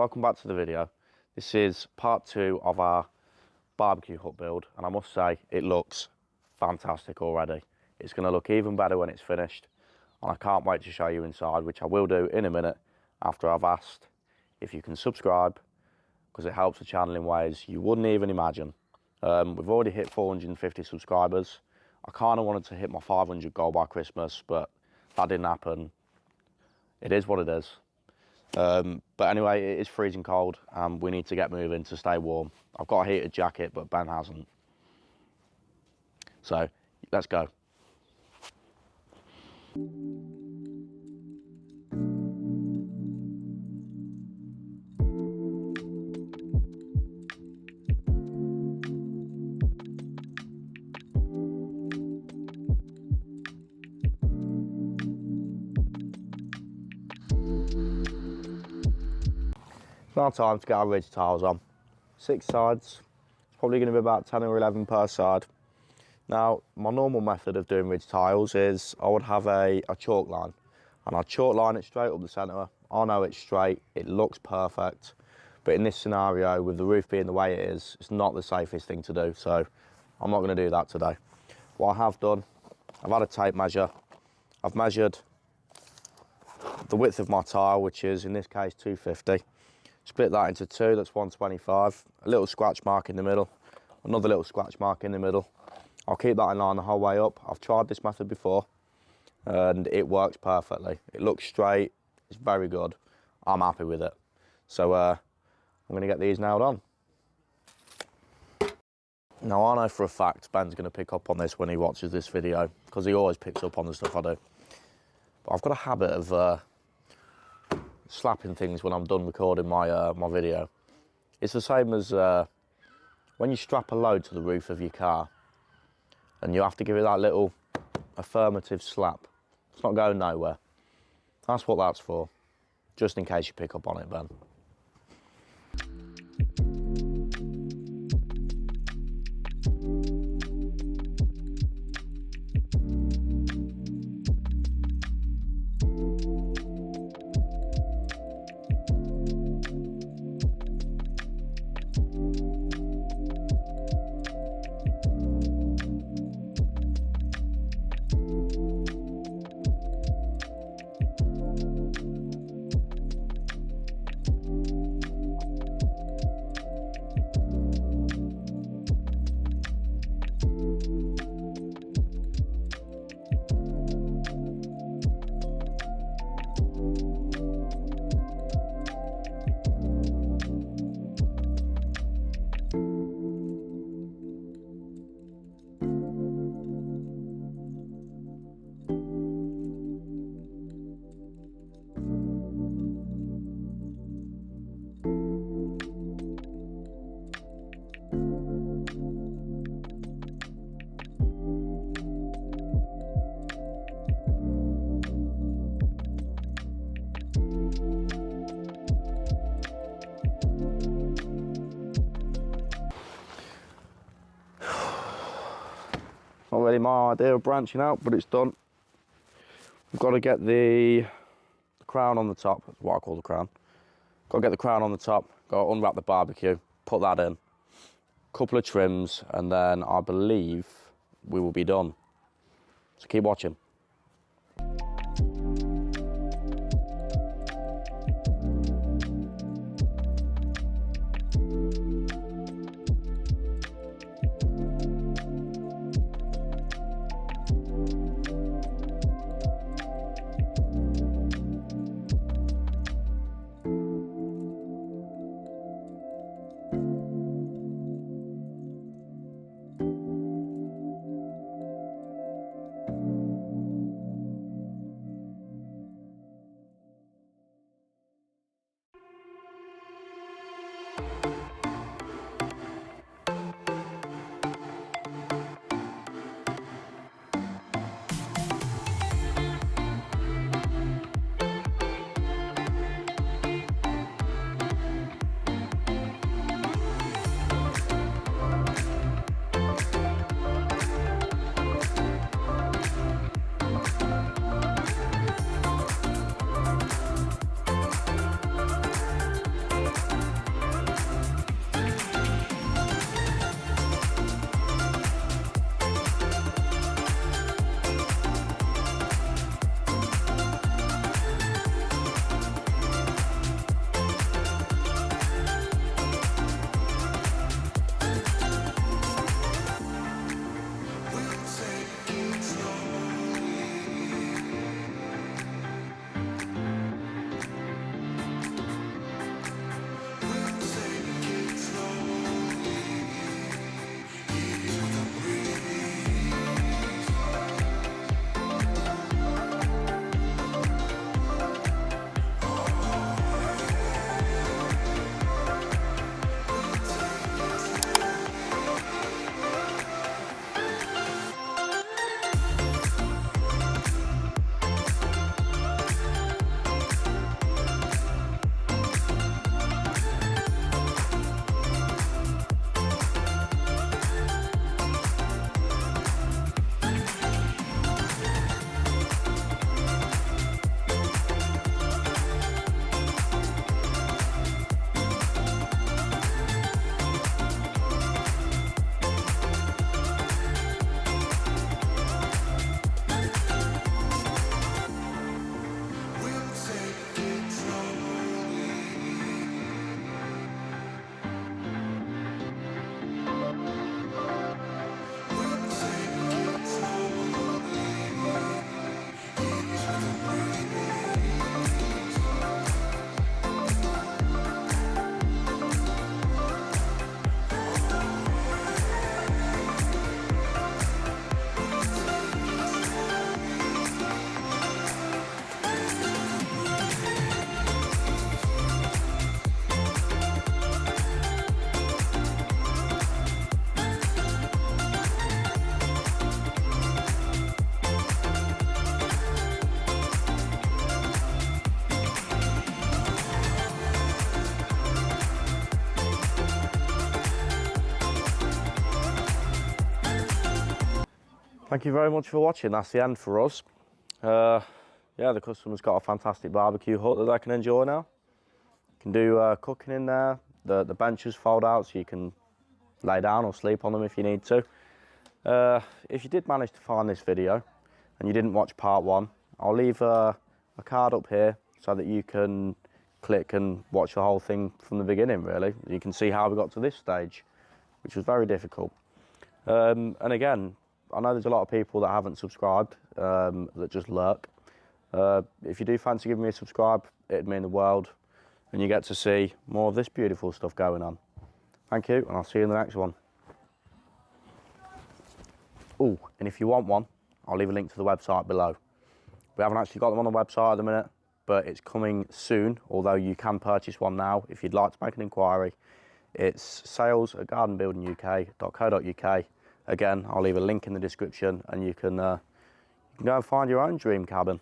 welcome back to the video. This is part 2 of our barbecue hut build, and I must say it looks fantastic already. It's going to look even better when it's finished, and I can't wait to show you inside, which I will do in a minute after I've asked if you can subscribe, because it helps the channel in ways you wouldn't even imagine. We've already hit 450 subscribers. I kind of wanted to hit my 500 goal by Christmas, but that didn't happen. It is what it is. But anyway, it is freezing cold and we need to get moving to stay warm. I've got a heated jacket, but Ben hasn't. So let's go. It's now time to get our ridge tiles on. 6 sides, it's probably going to be about 10 or 11 per side. Now, my normal method of doing ridge tiles is I would have a chalk line, and I'd chalk line it straight up the centre. I know it's straight, it looks perfect, but in this scenario, with the roof being the way it is, it's not the safest thing to do, so I'm not going to do that today. What I have done, I've had a tape measure, I've measured the width of my tile, which is in this case 250. Split that into 2, that's 125. A little scratch mark in the middle, another little scratch mark in the middle. I'll keep that in line the whole way up. I've tried this method before and it works perfectly. It looks straight, it's very good. I'm happy with it. So I'm going to get these nailed on. Now I know for a fact Ben's going to pick up on this when he watches this video, because he always picks up on the stuff I do. But I've got a habit of slapping things when I'm done recording my my video. It's the same as when you strap a load to the roof of your car and you have to give it that little affirmative slap. It's not going nowhere. That's what that's for, just in case you pick up on it, Ben. Not really my idea of branching out, but it's done. We've got to get the crown on the top. That's what I call the crown. Got to get the crown on the top, got to unwrap the barbecue, put that in, couple of trims, and then I believe we will be done. So keep watching. Thank you very much for watching. That's the end for us. Yeah, the customer's got a fantastic barbecue hut that they can enjoy now. You can do cooking in there. The benches fold out so you can lay down or sleep on them if you need to. If you did manage to find this video and you didn't watch part 1, I'll leave a card up here so that you can click and watch the whole thing from the beginning, really. You can see how we got to this stage, which was very difficult. And again, I know there's a lot of people that haven't subscribed, that just lurk. If you do fancy giving me a subscribe, it'd mean the world, and you get to see more of this beautiful stuff going on. Thank you, and I'll see you in the next one. Oh, and if you want one, I'll leave a link to the website below. We haven't actually got them on the website at the minute, but it's coming soon, although you can purchase one now if you'd like to make an inquiry. It's sales@gardenbuildinguk.co.uk. Again, I'll leave a link in the description, and you can go and find your own dream cabin.